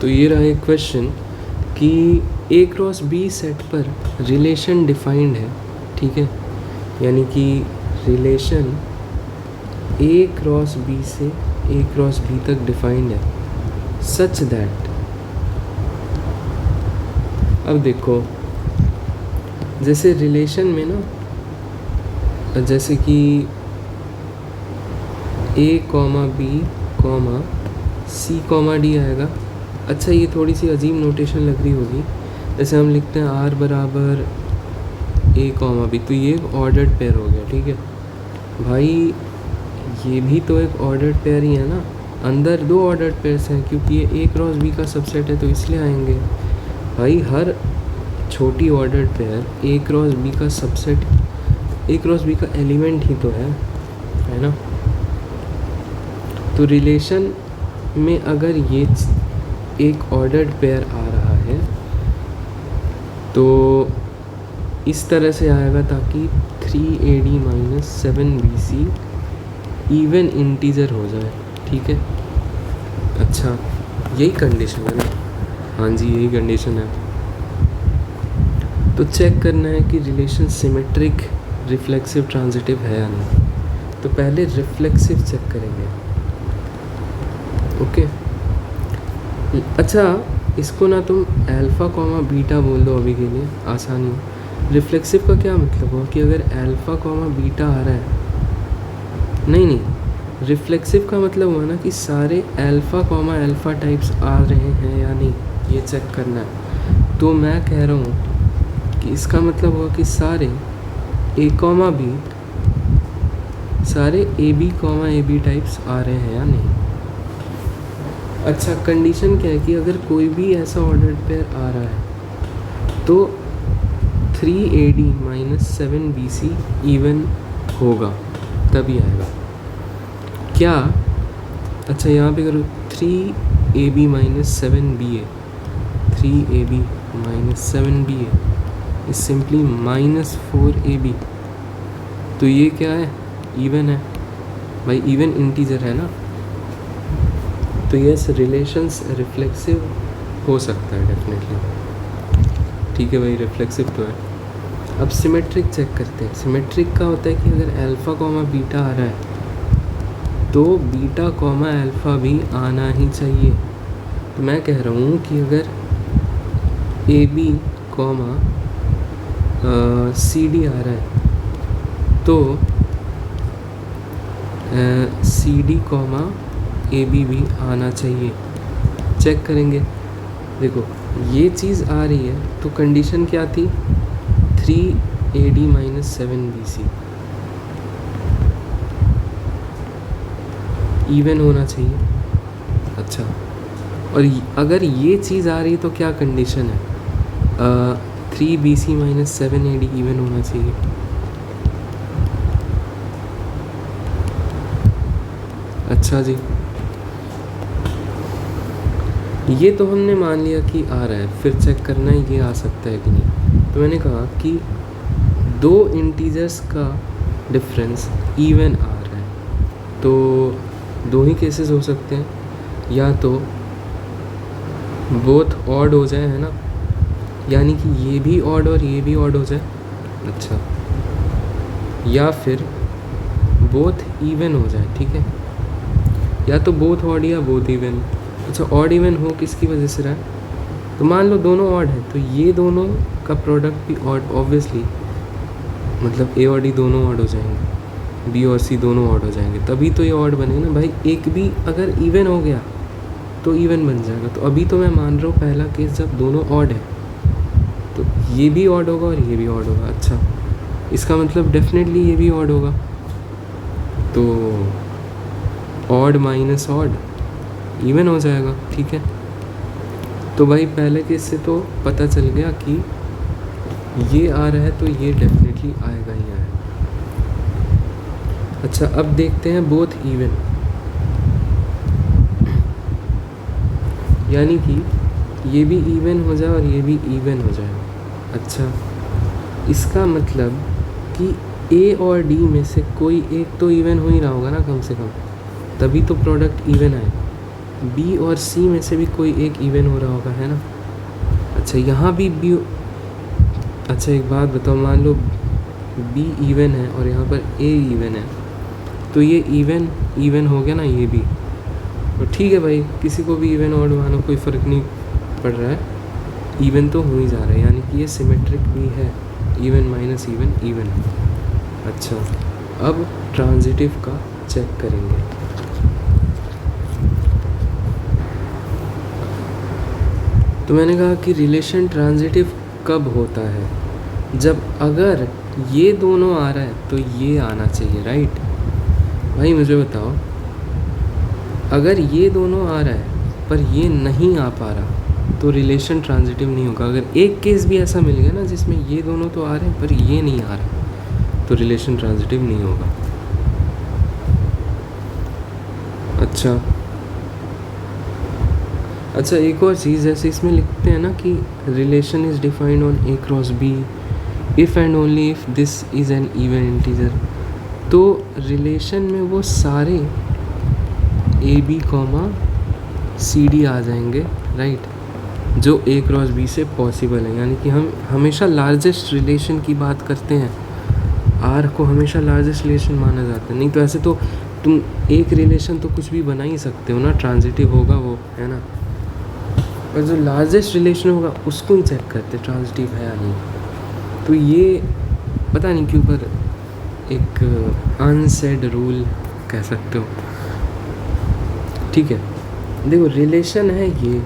तो ये रहा एक क्वेश्चन कि ए क्रॉस बी सेट पर रिलेशन डिफाइंड है, ठीक है, यानी कि रिलेशन ए क्रॉस बी से ए क्रॉस बी तक डिफाइंड है सच दैट, अब देखो जैसे रिलेशन में ना, जैसे कि ए comma B comma C comma D आएगा। अच्छा ये थोड़ी सी अजीब नोटेशन लग रही होगी, जैसे हम लिखते हैं आर बराबर ए कॉमा बी, तो ये एक ऑर्डर्ड पेयर हो गया, ठीक है भाई। ये भी तो एक ऑर्डर्ड पेयर ही है ना, अंदर दो ऑर्डर्ड पेयर्स हैं क्योंकि ये ए क्रॉस बी का सबसेट है तो इसलिए आएंगे भाई। हर छोटी ordered pair A cross B का सबसेट, ए क्रॉस बी का एलिमेंट ही तो है ना। तो रिलेशन में अगर ये एक ऑर्डर्ड पेयर आ रहा है तो इस तरह से आएगा ताकि 3AD minus 7BC even integer हो जाए, ठीक है। अच्छा यही कंडीशन है ना, हाँ जी यही कंडीशन है। तो चेक करना है कि रिलेशन सिमेट्रिक रिफ्लेक्सिव ट्रांजिटिव है या नहीं। तो पहले रिफ्लेक्सिव चेक करेंगे, ओके। अच्छा इसको ना तुम अल्फ़ा कॉमा बीटा बोल दो अभी के लिए, आसानी। रिफ्लेक्सिव का क्या मतलब हुआ कि अगर अल्फ़ा कॉमा बीटा आ रहा है, नहीं, रिफ्लेक्सिव का मतलब हुआ ना कि सारे अल्फ़ा कॉमा अल्फ़ा टाइप्स आ रहे हैं या नहीं, ये चेक करना है। तो मैं कह रहा हूँ कि इसका मतलब हुआ कि सारे ए कॉमा बी, सारे A B comma A B types आ रहे हैं या नहीं। अच्छा कंडीशन क्या है कि अगर कोई भी ऐसा ऑर्डर्ड पेयर आ रहा है तो 3AD माइनस 7BC इवन होगा तभी आएगा क्या। अच्छा यहाँ पे करो 3AB minus 7BA, 3AB minus 7BA is simply minus 4AB, तो ये क्या है, इवन है भाई, इवन इंटीजर है ना। तो यस रिलेशंस रिफ्लेक्सिव हो सकता है डेफिनेटली, ठीक है भाई, रिफ्लेक्सिव तो है। अब सिमेट्रिक चेक करते हैं। सिमेट्रिक का होता है कि अगर अल्फ़ा कॉमा बीटा आ रहा है तो बीटा कॉमा अल्फ़ा भी आना ही चाहिए। तो मैं कह रहा हूँ कि अगर A B comma C D आ रहा है तो C D comma A B भी आना चाहिए। चेक करेंगे, देखो ये चीज़ आ रही है तो कंडीशन क्या थी, 3AD माइनस 7BC इवन होना चाहिए। अच्छा और अगर ये चीज़ आ रही है तो क्या कंडीशन है, 3BC माइनस 7AD इवन होना चाहिए। अच्छा जी, ये तो हमने मान लिया कि आ रहा है, फिर चेक करना है ये आ सकता है कि नहीं। तो मैंने कहा कि दो इंटीजर्स का डिफरेंस इवन आ रहा है तो दो ही केसेस हो सकते हैं, या तो बोथ ऑड हो जाए, है ना, यानी कि ये भी ऑड और ये भी ऑड हो जाए। अच्छा या फिर बोथ इवन हो जाए, ठीक है, या तो बोथ ऑड या बोथ इवन। अच्छा ऑड इवन हो किसकी वजह से रहा है, तो मान लो दोनों ऑड है तो ये दोनों का प्रोडक्ट भी ऑड, ऑब्वियसली मतलब ए और डी दोनों ऑड हो जाएंगे, बी और सी दोनों ऑड हो जाएंगे, तभी तो ये ऑड बनेगा ना भाई। एक भी अगर इवन हो गया तो इवन बन जाएगा। तो अभी तो मैं मान रहा हूँ पहला केस जब दोनों ऑड है तो ये भी ऑड होगा और ये भी ऑड होगा। अच्छा इसका मतलब डेफिनेटली ये भी ऑड होगा, तो ऑड माइनस ऑड इवन हो जाएगा, ठीक है। तो भाई पहले केस से तो पता चल गया कि ये आ रहा है तो ये डेफिनेटली आएगा ही आएगा। अच्छा अब देखते हैं बोथ इवन, यानी कि ये भी इवन हो जाए और ये भी इवन हो जाए। अच्छा इसका मतलब कि ए और डी में से कोई एक तो इवन हो ही रहा होगा ना कम से कम, तभी तो प्रोडक्ट इवन आए। बी और सी में से भी कोई एक इवन हो रहा होगा, है ना। अच्छा यहाँ भी बी, अच्छा एक बात बताओ, मान लो बी इवन है और यहाँ पर ए इवन है, तो ये इवन इवन हो गया ना ये भी, तो ठीक है भाई, किसी को भी इवन ऑड मानो, कोई फ़र्क नहीं पड़ रहा है, इवन तो हो ही जा रहा है, यानी कि ये सिमेट्रिक भी है, इवन माइनस इवन इवन। अच्छा अब ट्रांजिटिव का चेक करेंगे। तो मैंने कहा कि रिलेशन ट्रांजिटिव कब होता है, जब अगर ये दोनों आ रहा है तो ये आना चाहिए, राइट। भाई मुझे बताओ, अगर ये दोनों आ रहा है पर ये नहीं आ पा रहा तो रिलेशन ट्रांजिटिव नहीं होगा। अगर एक केस भी ऐसा मिल गया ना जिसमें ये दोनों तो आ रहे हैं पर ये नहीं आ रहा तो रिलेशन ट्रांजिटिव नहीं होगा। अच्छा एक और चीज़, जैसे इसमें लिखते हैं ना कि relation is defined on A cross B if and only if this is an even integer, तो रिलेशन में वो सारे A B comma C D आ जाएंगे, राइट, जो ए क्रॉस बी से पॉसिबल है। यानी कि हम हमेशा लार्जेस्ट रिलेशन की बात करते हैं, आर को हमेशा लार्जेस्ट रिलेशन माना जाता है, नहीं तो ऐसे तो तुम एक रिलेशन तो कुछ भी बना ही सकते हो ना, ट्रांजिटिव होगा वो, है ना, पर जो लार्जेस्ट रिलेशन होगा उसको ही चेक करते ट्रांजिटिव है या नहीं। तो ये पता नहीं क्यों पर एक अनसेड रूल कह सकते हो, ठीक है। देखो रिलेशन है ये,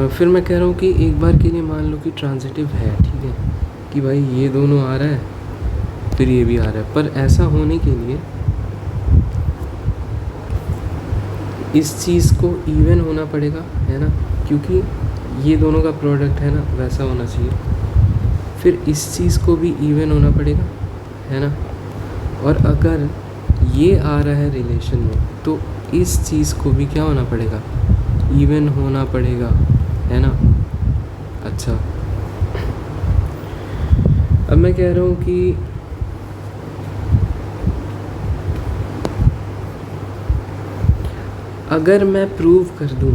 फिर मैं कह रहा हूँ कि एक बार के लिए मान लो कि ट्रांजिटिव है, ठीक है, कि भाई ये दोनों आ रहा है फिर ये भी आ रहा है, पर ऐसा होने के लिए इस चीज़ को इवन होना पड़ेगा, है ना, क्योंकि ये दोनों का प्रोडक्ट है ना वैसा होना चाहिए। फिर इस चीज़ को भी इवन होना पड़ेगा, है ना, और अगर ये आ रहा है रिलेशन में तो इस चीज़ को भी क्या होना पड़ेगा, इवन होना पड़ेगा, है ना। अच्छा अब मैं कह रहा हूँ कि अगर मैं प्रूव कर दूँ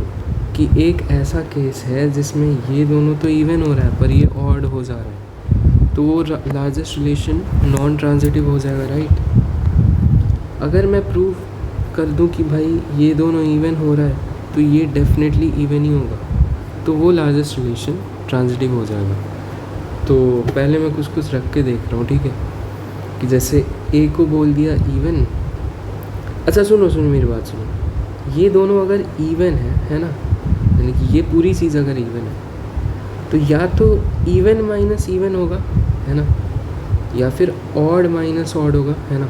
कि एक ऐसा केस है जिसमें ये दोनों तो इवन हो रहा है पर ये ऑड हो जा रहा है, तो वो लार्जेस्ट रिलेशन नॉन ट्रांजिटिव हो जाएगा, राइट। अगर मैं प्रूव कर दूँ कि भाई ये दोनों इवन हो रहा है तो ये डेफिनेटली इवन ही होगा, तो वो लार्जेस्ट रिलेशन ट्रांजिटिव हो जाएगा। तो पहले मैं कुछ रख के देख रहा हूँ, ठीक है, कि जैसे ए को बोल दिया इवन। अच्छा सुनो मेरी बात सुनो, ये दोनों अगर इवन है ना, यानी कि ये पूरी चीज़ अगर इवन है तो या तो इवन माइनस इवन होगा, है ना, या फिर ऑड माइनस ऑड होगा, है ना।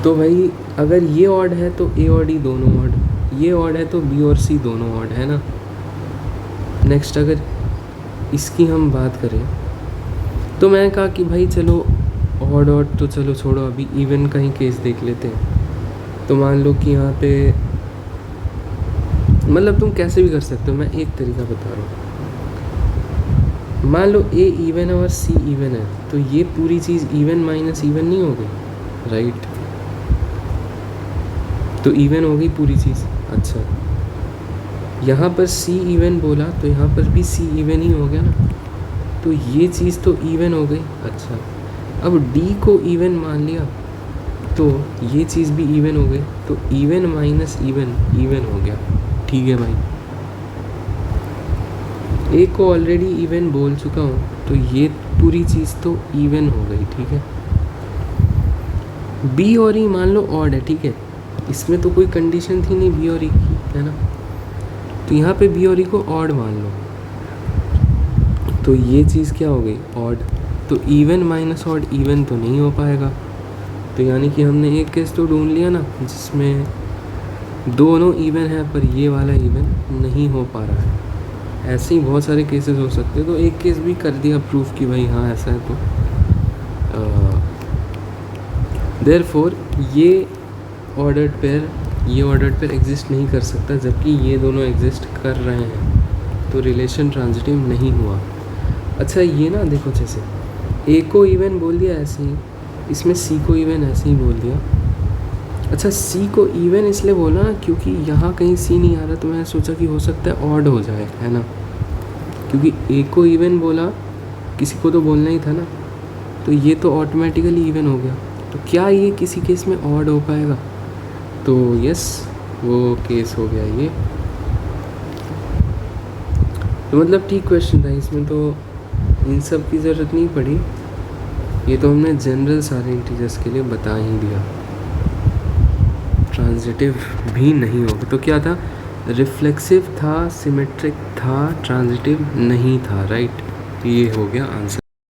तो भाई अगर ये ऑड है तो ए और डी दोनों ऑड, ये ऑड है तो बी और सी दोनों ऑड, है ना। नेक्स्ट अगर इसकी हम बात करें तो मैं कहा कि भाई चलो ऑड ऑड तो चलो छोड़ो, अभी इवन का ही केस देख लेते हैं। तो मान लो कि यहाँ पे मतलब तुम कैसे भी कर सकते हो, मैं एक तरीका बता रहा हूँ। मान लो ए इवन है और सी इवन है तो ये पूरी चीज़ इवन माइनस इवन नहीं हो गई, राइट, तो इवन हो गई पूरी चीज़। अच्छा यहाँ पर सी इवन बोला तो यहाँ पर भी सी इवन ही हो गया ना, तो ये चीज़ तो इवन हो गई। अच्छा अब डी को इवन मान लिया तो ये चीज़ भी इवन हो गई, तो इवन माइनस इवन इवन हो गया, ठीक है भाई। ए को ऑलरेडी इवन बोल चुका हूँ तो ये पूरी चीज़ तो इवन हो गई, ठीक है। बी और ई मान लो ऑड है, ठीक है, इसमें तो कोई कंडीशन थी नहीं बी और ई की, है ना, तो यहाँ पे बी और ई को ऑड मान लो तो ये चीज़ क्या हो गई, ऑड। तो इवन माइनस ऑड इवन तो नहीं हो पाएगा, तो यानी कि हमने एक केस तो ढूंढ लिया ना जिसमें दोनों इवन है पर ये वाला इवन नहीं हो पा रहा है। ऐसे ही बहुत सारे केसेस हो सकते हैं, तो एक केस भी कर दिया प्रूफ कि भाई हाँ ऐसा है। तो देयरफॉर ये ऑर्डर्ड पेयर एग्जिस्ट नहीं कर सकता, जबकि ये दोनों एग्जिस्ट कर रहे हैं, तो रिलेशन ट्रांजिटिव नहीं हुआ। अच्छा ये ना देखो, जैसे ए को इवन बोल दिया ऐसे ही, इसमें सी को इवन ऐसे ही बोल दिया, अच्छा सी को इवन इसलिए बोला क्योंकि यहाँ कहीं सी नहीं आ रहा, तो मैंने सोचा कि हो सकता है ऑड हो जाए, है ना, क्योंकि ए को इवन बोला, किसी को तो बोलना ही था ना, तो ये तो ऑटोमेटिकली इवन हो गया। तो क्या ये किसी केस में ऑड हो पाएगा? तो यस, वो केस हो गया ये। तो मतलब ठीक क्वेश्चन था, इसमें तो इन सब की ज़रूरत नहीं पड़ी, ये तो हमने जनरल सारे इंटीजर्स के लिए बता ही दिया। ट्रांजिटिव भी नहीं होगा, तो क्या था, रिफ्लेक्सिव था, सिमेट्रिक था, ट्रांजिटिव नहीं था, राइट। ये हो गया आंसर।